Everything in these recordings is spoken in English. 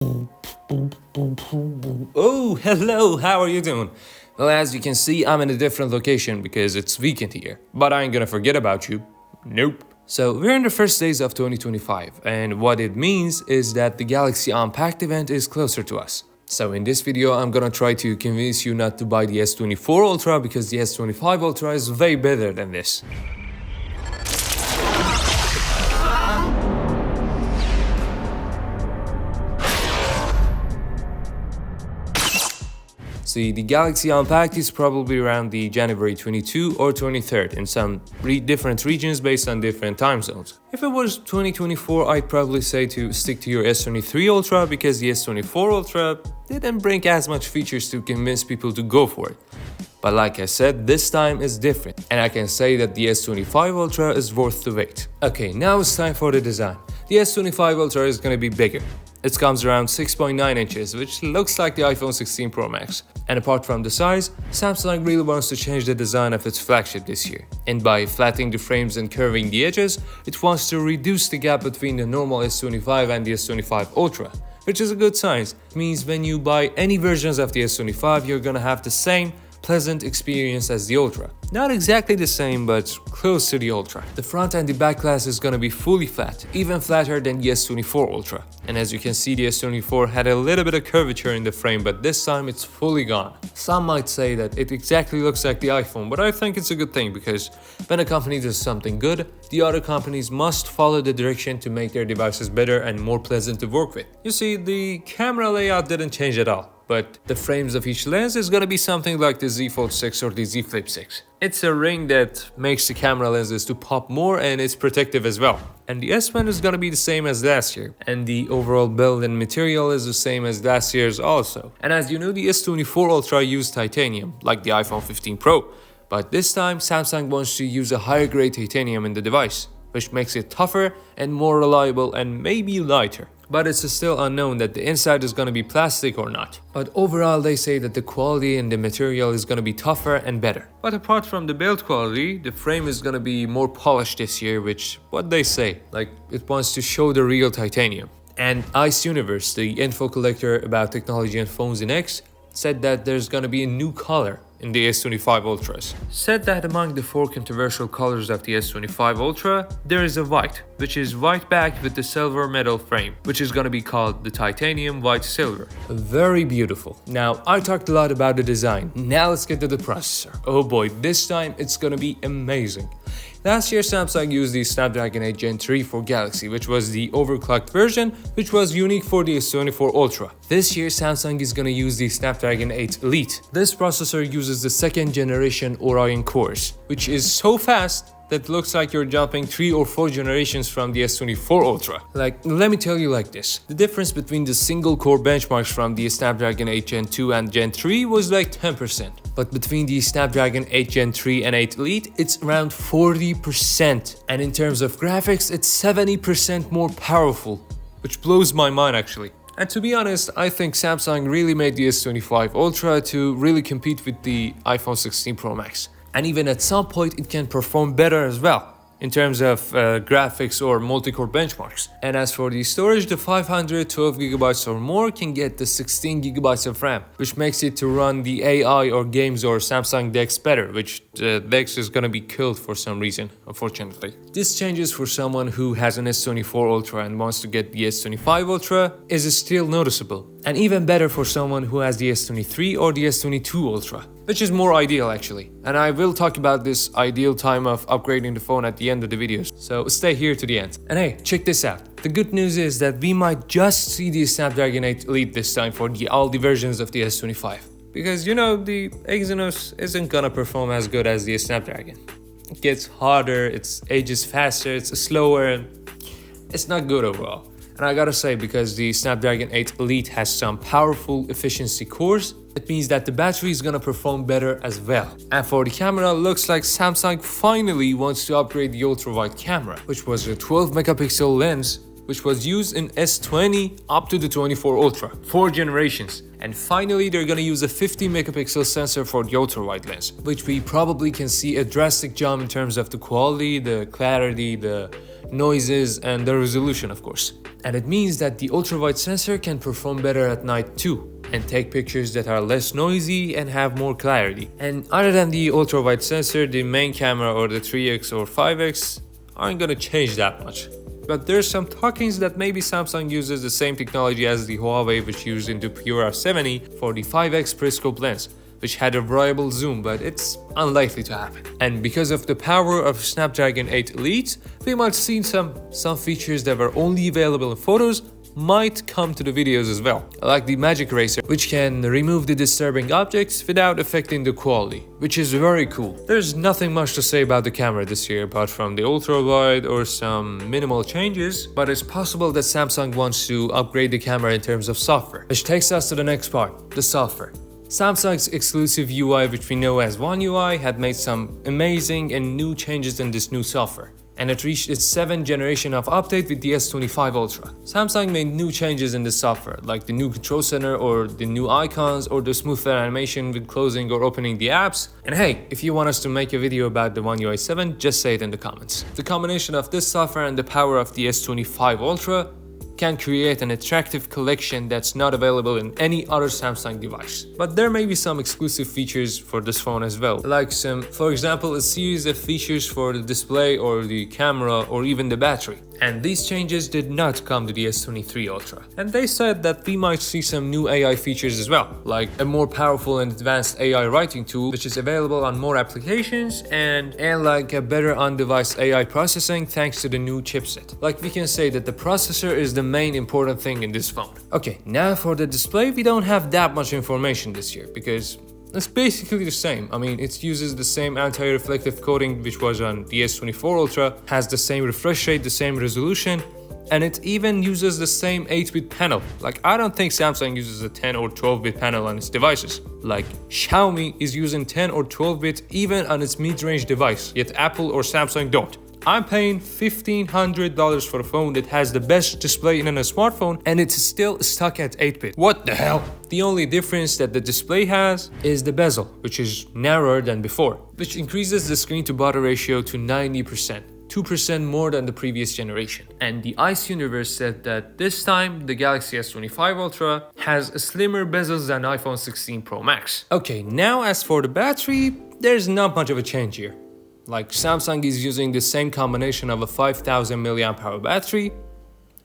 Oh, hello, how are you doing? Well, as you can see, I'm in a different location because it's weekend here. But I ain't gonna forget about you. Nope. So, we're in the first days of 2025, and what it means is that the Galaxy Unpacked event is closer to us. So in this video, I'm gonna try to convince you not to buy the S24 Ultra because the S25 Ultra is way better than this. See, the Galaxy Unpacked is probably around the January 22 or 23rd in some different regions based on different time zones. If it was 2024, I'd probably say to stick to your S23 Ultra because the S24 Ultra didn't bring as much features to convince people to go for it. But like I said, this time is different, and I can say that the S25 Ultra is worth the wait. Okay, now it's time for the design. The S25 Ultra is gonna be bigger. It comes around 6.9 inches, which looks like the iPhone 16 Pro Max. And apart from the size, Samsung really wants to change the design of its flagship this year. And by flattening the frames and curving the edges, it wants to reduce the gap between the normal S25 and the S25 Ultra, which is a good sign. It means when you buy any versions of the S25, you're gonna have the same pleasant experience as the Ultra. Not exactly the same, but close to the Ultra. The front and the back glass is gonna be fully flat, even flatter than the S24 Ultra. And as you can see, the S24 had a little bit of curvature in the frame, but this time it's fully gone. Some might say that it exactly looks like the iPhone, but I think it's a good thing because when a company does something good, the other companies must follow the direction to make their devices better and more pleasant to work with. You see, the camera layout didn't change at all, but the frames of each lens is gonna be something like the Z Fold 6 or the Z Flip 6. It's a ring that makes the camera lenses to pop more and it's protective as well. And the S Pen is gonna be the same as last year, and the overall build and material is the same as last year's also. And as you know, the S24 Ultra used titanium, like the iPhone 15 Pro, but this time Samsung wants to use a higher grade titanium in the device, which makes it tougher and more reliable and maybe lighter. But it's still unknown that the inside is gonna be plastic or not. But overall, they say that the quality and the material is gonna be tougher and better. But apart from the build quality, the frame is gonna be more polished this year, which what they say, like it wants to show the real titanium. And Ice Universe, the info collector about technology and phones in X, said that there's gonna be a new color in the S25 Ultras. Said that among the 4 controversial colors of the S25 Ultra, there is a white, which is white back with the silver metal frame, which is gonna be called the titanium white silver. Very beautiful. Now, I talked a lot about the design. Now let's get to the processor. Oh boy, this time it's gonna be amazing. Last year, Samsung used the Snapdragon 8 Gen 3 for Galaxy, which was the overclocked version, which was unique for the S24 Ultra. This year, Samsung is gonna use the Snapdragon 8 Elite. This processor uses the 2nd generation Orion cores, which is so fast that looks like you're jumping 3 or 4 generations from the S24 Ultra. Like, let me tell you like this. The difference between the single core benchmarks from the Snapdragon 8 Gen 2 and Gen 3 was like 10%. But between the Snapdragon 8 Gen 3 and 8 Elite, it's around 40%. And in terms of graphics, it's 70% more powerful, which blows my mind actually. And to be honest, I think Samsung really made the S25 Ultra to really compete with the iPhone 16 Pro Max. And even at some point it can perform better as well in terms of graphics or multi-core benchmarks. And as for the storage, the 512GB or more can get the 16GB of RAM, which makes it to run the AI or games or Samsung DeX better, which DeX is gonna be killed for some reason, unfortunately. This changes for someone who has an S24 Ultra and wants to get the S25 Ultra is still noticeable. And even better for someone who has the S23 or the S22 Ultra, which is more ideal actually. And I will talk about this ideal time of upgrading the phone at the end of the videos, so stay here to the end. And hey, check this out. The good news is that we might just see the Snapdragon 8 Elite this time for all the versions of the S25. Because you know, the Exynos isn't gonna perform as good as the Snapdragon. It gets harder, it ages faster, it's slower, it's not good overall. And I gotta say, because the Snapdragon 8 Elite has some powerful efficiency cores, it means that the battery is gonna perform better as well. And for the camera, looks like Samsung finally wants to upgrade the ultra-wide camera, which was a 12 megapixel lens, which was used in S20 up to the 24 Ultra, 4 generations. And finally, they're gonna use a 50 megapixel sensor for the ultra-wide lens, which we probably can see a drastic jump in terms of the quality, the clarity, the noises, and the resolution, of course. And it means that the ultrawide sensor can perform better at night too, and take pictures that are less noisy and have more clarity. And other than the ultrawide sensor, the main camera or the 3x or 5x aren't gonna change that much. But there's some talkings that maybe Samsung uses the same technology as the Huawei, which used into PR70 for the 5x periscope lens, which had a variable zoom, but it's unlikely to happen. And because of the power of Snapdragon 8 Elite, we might see some features that were only available in photos might come to the videos as well, like the magic eraser, which can remove the disturbing objects without affecting the quality, which is very cool. There's nothing much to say about the camera this year apart from the ultra wide or some minimal changes, but it's possible that Samsung wants to upgrade the camera in terms of software, which takes us to the next part, the software. Samsung's exclusive UI, which we know as One UI, had made some amazing and new changes in this new software, and it reached its 7th generation of update with the S25 Ultra. Samsung made new changes in the software, like the new control center or the new icons or the smoother animation with closing or opening the apps. And hey, if you want us to make a video about the One UI 7, just say it in the comments. The combination of this software and the power of the S25 Ultra can create an attractive collection that's not available in any other Samsung device. But there may be some exclusive features for this phone as well, like for example, a series of features for the display or the camera or even the battery. And these changes did not come to the S23 Ultra. And they said that we might see some new AI features as well, like a more powerful and advanced AI writing tool, which is available on more applications, and like a better on-device AI processing thanks to the new chipset. Like, we can say that the processor is the main important thing in this phone. Okay, now for the display, we don't have that much information this year because it's basically the same. I mean, it uses the same anti-reflective coating which was on the S24 Ultra, has the same refresh rate, the same resolution, and it even uses the same 8-bit panel. Like, I don't think Samsung uses a 10 or 12-bit panel on its devices. Like, Xiaomi is using 10 or 12-bit even on its mid-range device, yet Apple or Samsung don't. I'm paying $1,500 for a phone that has the best display in a smartphone and it's still stuck at 8-bit. What the hell? The only difference that the display has is the bezel, which is narrower than before, which increases the screen to body ratio to 90%. 2% more than the previous generation. And the Ice Universe said that this time the Galaxy S25 Ultra has a slimmer bezels than iPhone 16 Pro Max. Okay, now as for the battery, there's not much of a change here. Like, Samsung is using the same combination of a 5000 mAh battery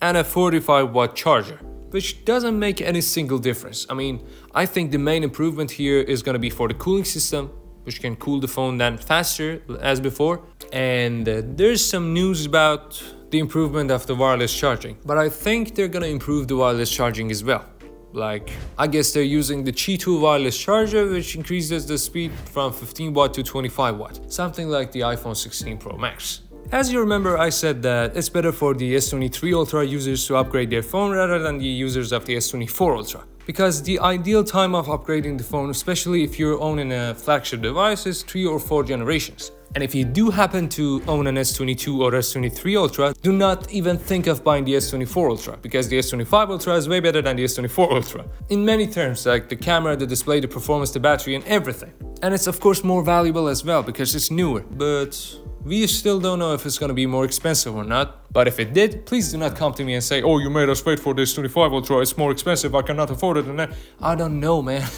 and a 45-watt charger, which doesn't make any single difference. I mean, I think the main improvement here is going to be for the cooling system, which can cool the phone then faster as before. And there's some news about the improvement of the wireless charging, but I think they're going to improve the wireless charging as well. Like, I guess they're using the Qi2 wireless charger, which increases the speed from 15 watt to 25 watt, something like the iPhone 16 Pro Max. As you remember, I said that it's better for the S23 Ultra users to upgrade their phone rather than the users of the S24 Ultra, because the ideal time of upgrading the phone, especially if you're owning a flagship device, is 3 or 4 generations. And if you do happen to own an S22 or S23 Ultra, do not even think of buying the S24 Ultra, because the S25 Ultra is way better than the S24 Ultra. In many terms, like the camera, the display, the performance, the battery, and everything. And it's of course more valuable as well, because it's newer. But we still don't know if it's gonna be more expensive or not. But if it did, please do not come to me and say, oh, you made us wait for this S25 Ultra, it's more expensive, I cannot afford it. And I don't know, man.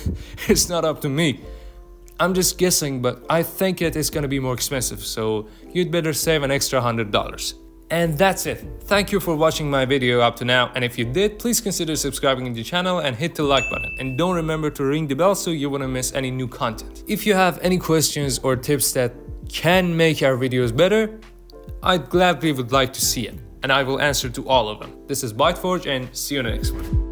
It's not up to me. I'm just guessing, but I think it is gonna be more expensive, so you'd better save an extra $100. And that's it. Thank you for watching my video up to now, and if you did, please consider subscribing to the channel and hit the like button. And don't remember to ring the bell so you wouldn't miss any new content. If you have any questions or tips that can make our videos better, I'd gladly would like to see it, and I will answer to all of them. This is ByteForge, and see you in the next one.